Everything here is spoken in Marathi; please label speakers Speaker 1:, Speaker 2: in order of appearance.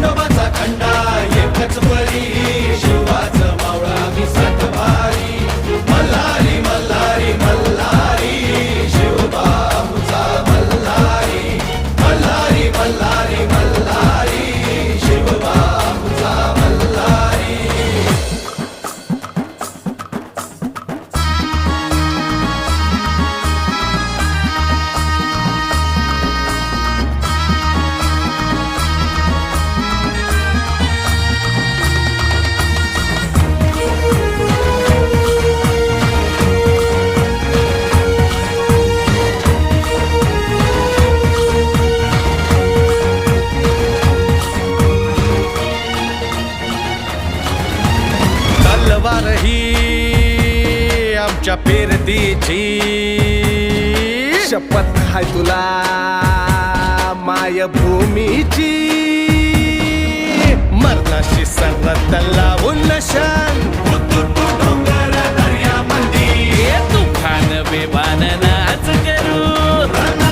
Speaker 1: खंडोबाचा खंडा एकच बळी शिवाचं मावळा मी सात भारी मल्हारी मल्हारी मल्हारी शिवबाबूचा मल्हारी मल्हारी मल्हारी मल्हारी शिवबाबूचा मल्हारी. तलवार ही आमच्या पेरतीची शपथ हाय तुला मायभूमीची.